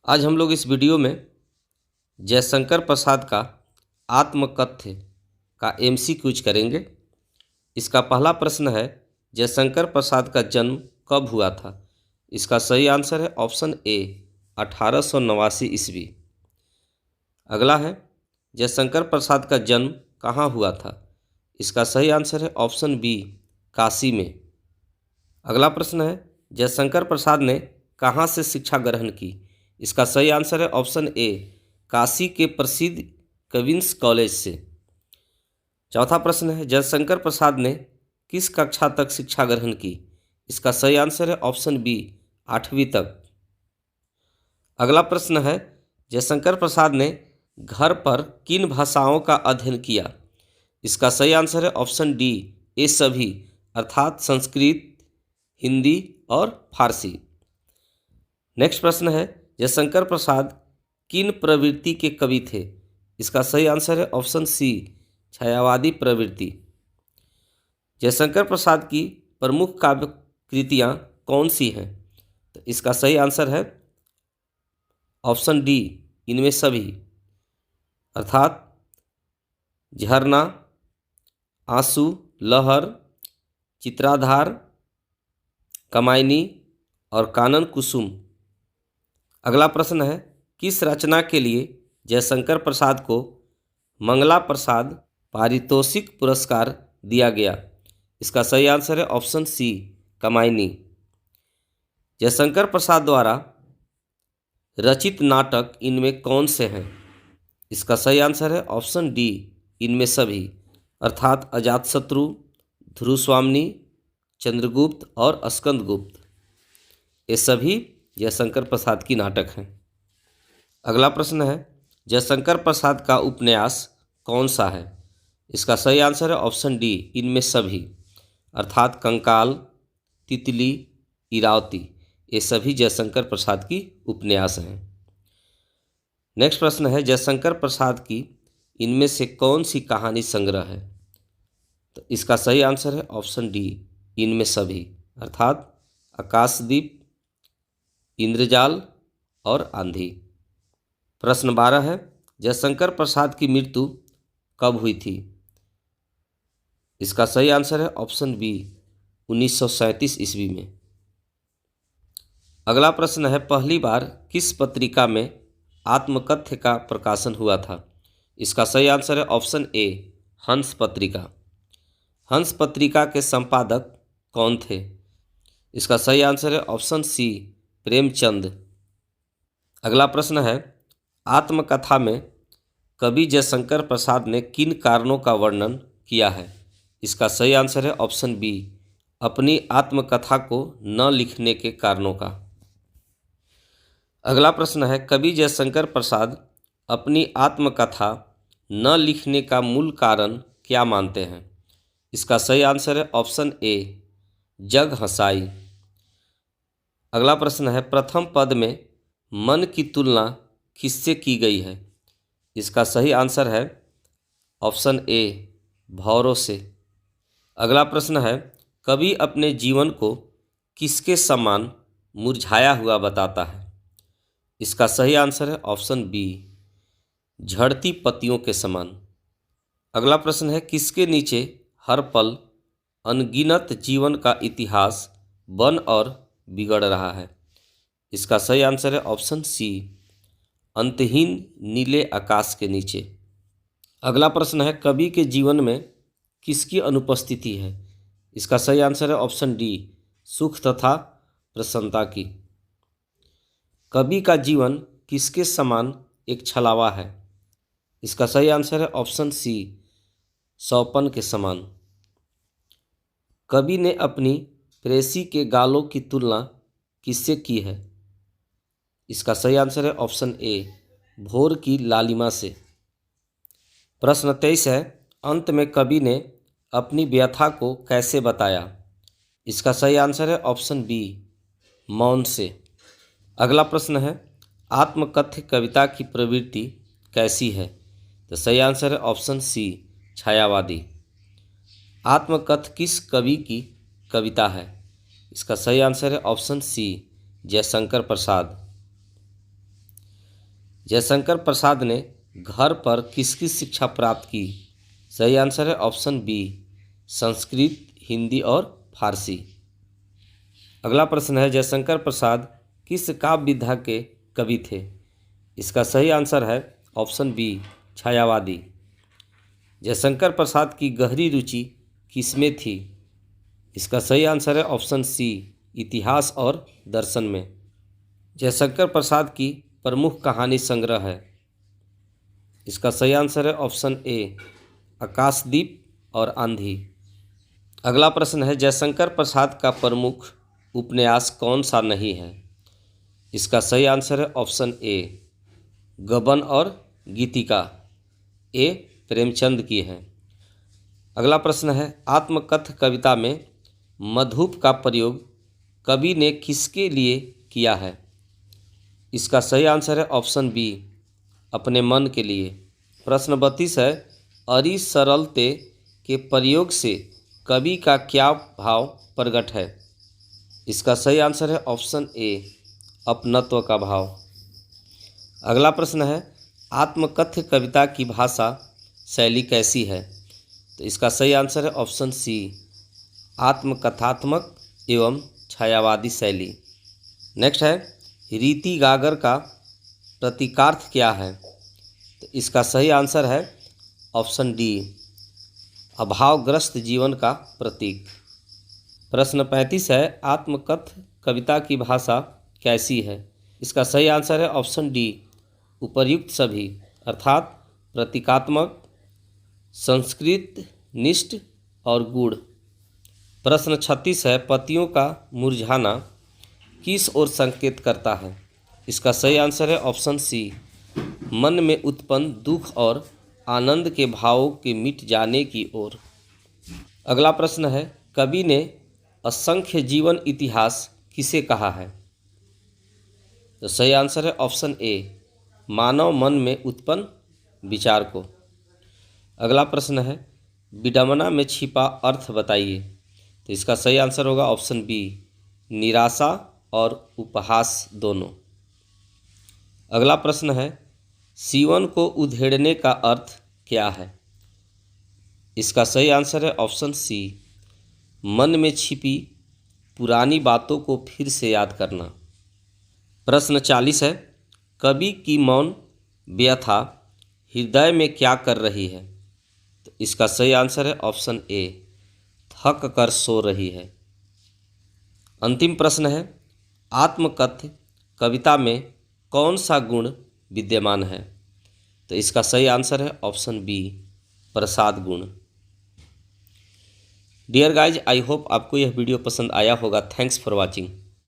आज हम लोग इस वीडियो में जयशंकर प्रसाद का आत्मकथ्य का एमसीक्यूज करेंगे। इसका पहला प्रश्न है, जयशंकर प्रसाद का जन्म कब हुआ था? इसका सही आंसर है ऑप्शन ए 1889 ईस्वी। अगला है, जयशंकर प्रसाद का जन्म कहाँ हुआ था? इसका सही आंसर है ऑप्शन बी काशी में। अगला प्रश्न है, जयशंकर प्रसाद ने कहाँ से शिक्षा ग्रहण की? इसका सही आंसर है ऑप्शन ए काशी के प्रसिद्ध क्वींस कॉलेज से। चौथा प्रश्न है, जयशंकर प्रसाद ने किस कक्षा तक शिक्षा ग्रहण की? इसका सही आंसर है ऑप्शन बी 8वीं तक। अगला प्रश्न है, जयशंकर प्रसाद ने घर पर किन भाषाओं का अध्ययन किया? इसका सही आंसर है ऑप्शन डी ये सभी, अर्थात संस्कृत, हिंदी और फारसी। नेक्स्ट प्रश्न है, जयशंकर प्रसाद किन प्रवृत्ति के कवि थे? इसका सही आंसर है ऑप्शन सी छायावादी प्रवृत्ति। जयशंकर प्रसाद की प्रमुख काव्य कृतियाँ कौन सी हैं? तो इसका सही आंसर है ऑप्शन डी इनमें सभी, अर्थात झरना, आंसू, लहर, चित्राधार, कमायनी और कानन कुसुम। अगला प्रश्न है, किस रचना के लिए जयशंकर प्रसाद को मंगला प्रसाद पारितोषिक पुरस्कार दिया गया? इसका सही आंसर है ऑप्शन सी कमायनी। जयशंकर प्रसाद द्वारा रचित नाटक इनमें कौन से हैं? इसका सही आंसर है ऑप्शन डी इनमें सभी, अर्थात अजातशत्रु, ध्रुवस्वामिनी, चंद्रगुप्त और स्कंदगुप्त। ये सभी जयशंकर प्रसाद की नाटक हैं। अगला प्रश्न है, जयशंकर प्रसाद का उपन्यास कौन सा है? इसका सही आंसर है ऑप्शन डी इनमें सभी, अर्थात कंकाल, तितली, इरावती। ये सभी जयशंकर प्रसाद की उपन्यास हैं। नेक्स्ट प्रश्न है, जयशंकर प्रसाद की इनमें से कौन सी कहानी संग्रह है? तो इसका सही आंसर है ऑप्शन डी इनमें सभी, अर्थात आकाशदीप, इंद्रजाल और आंधी। प्रश्न 12 है, जयशंकर प्रसाद की मृत्यु कब हुई थी? इसका सही आंसर है ऑप्शन बी 1937 ईस्वी में। अगला प्रश्न है, पहली बार किस पत्रिका में आत्मकथ्य का प्रकाशन हुआ था? इसका सही आंसर है ऑप्शन ए हंस पत्रिका। हंस पत्रिका के संपादक कौन थे? इसका सही आंसर है ऑप्शन सी प्रेमचंद। अगला प्रश्न है, आत्मकथा में कवि जयशंकर प्रसाद ने किन कारणों का वर्णन किया है? इसका सही आंसर है ऑप्शन बी अपनी आत्मकथा को न लिखने के कारणों का। अगला प्रश्न है, कवि जयशंकर प्रसाद अपनी आत्मकथा न लिखने का मूल कारण क्या मानते हैं? इसका सही आंसर है ऑप्शन ए जग हंसाई। अगला प्रश्न है, प्रथम पद में मन की तुलना किससे की गई है? इसका सही आंसर है ऑप्शन ए भौरों से। अगला प्रश्न है, कवि अपने जीवन को किसके समान मुरझाया हुआ बताता है? इसका सही आंसर है ऑप्शन बी झड़ती पत्तियों के समान। अगला प्रश्न है, किसके नीचे हर पल अनगिनत जीवन का इतिहास बन और बिगड़ रहा है? इसका सही आंसर है ऑप्शन सी अंतहीन नीले आकाश के नीचे। अगला प्रश्न है, कवि के जीवन में किसकी अनुपस्थिति है? इसका सही आंसर है ऑप्शन डी सुख तथा प्रसन्नता की। कवि का जीवन किसके समान एक छलावा है? इसका सही आंसर है ऑप्शन सी सौपन के समान। कवि ने अपनी प्रेसी के गालों की तुलना किससे की है? इसका सही आंसर है ऑप्शन ए भोर की लालिमा से। प्रश्न 23 है, अंत में कवि ने अपनी व्यथा को कैसे बताया? इसका सही आंसर है ऑप्शन बी मौन से। अगला प्रश्न है, आत्मकथ्य कविता की प्रवृत्ति कैसी है? तो सही आंसर है ऑप्शन सी छायावादी। आत्मकथ्य किस कवि की कविता है? इसका सही आंसर है ऑप्शन सी जयशंकर प्रसाद। जयशंकर प्रसाद ने घर पर किसकी शिक्षा प्राप्त की? सही आंसर है ऑप्शन बी, संस्कृत, हिंदी और फारसी। अगला प्रश्न है, जयशंकर प्रसाद किस काव्य विधा के कवि थे? इसका सही आंसर है ऑप्शन बी, छायावादी। जयशंकर प्रसाद की गहरी रुचि किसमें थी? इसका सही आंसर है ऑप्शन सी, इतिहास और दर्शन में। जयशंकर प्रसाद की प्रमुख कहानी संग्रह है। इसका सही आंसर है ऑप्शन ए, आकाशदीप और आंधी। अगला प्रश्न है, जयशंकर प्रसाद का प्रमुख उपन्यास कौन सा नहीं है? इसका सही आंसर है ऑप्शन ए, गबन और गीतिका। ए प्रेमचंद की है। अगला प्रश्न है, आत्मकथ कविता में मधुप का प्रयोग कवि ने किसके लिए किया है? इसका सही आंसर है ऑप्शन बी, अपने मन के लिए। प्रश्न 32 है, अरि सरलते के प्रयोग से कवि का क्या भाव प्रकट है? इसका सही आंसर है ऑप्शन ए, अपनत्व का भाव। अगला प्रश्न है, आत्मकथ्य कविता की भाषा शैली कैसी है? तो इसका सही आंसर है ऑप्शन सी, आत्मकथात्मक एवं छायावादी शैली। नेक्स्ट है, रीति गागर का प्रतीकार्थ क्या है? तो इसका सही आंसर है ऑप्शन डी, अभावग्रस्त जीवन का प्रतीक। प्रश्न 35 है, आत्मकथ्य कविता की भाषा कैसी है? इसका सही आंसर है ऑप्शन डी, उपर्युक्त सभी, अर्थात प्रतीकात्मक, संस्कृत निष्ठ और गूढ़। प्रश्न 36 है, पत्तियों का मुरझाना किस ओर संकेत करता है? इसका सही आंसर है ऑप्शन सी, मन में उत्पन्न दुख और आनंद के भावों के मिट जाने की ओर। अगला प्रश्न है, कवि ने असंख्य जीवन इतिहास किसे कहा है? तो सही आंसर है ऑप्शन ए, मानव मन में उत्पन्न विचार को। अगला प्रश्न है, विडंबना में छिपा अर्थ बताइए। तो इसका सही आंसर होगा ऑप्शन बी, निराशा और उपहास दोनों। अगला प्रश्न है, सीवन को उधेड़ने का अर्थ क्या है? इसका सही आंसर है ऑप्शन सी, मन में छिपी पुरानी बातों को फिर से याद करना। प्रश्न 40 है, कवि की मौन व्यथा हृदय में क्या कर रही है? तो इसका सही आंसर है ऑप्शन ए, थक कर सो रही है। अंतिम प्रश्न है, आत्मकथ्य कविता में कौन सा गुण विद्यमान है? तो इसका सही आंसर है ऑप्शन बी, प्रसाद गुण। डियर गाइज, आई होप आपको यह वीडियो पसंद आया होगा। Thanks for watching.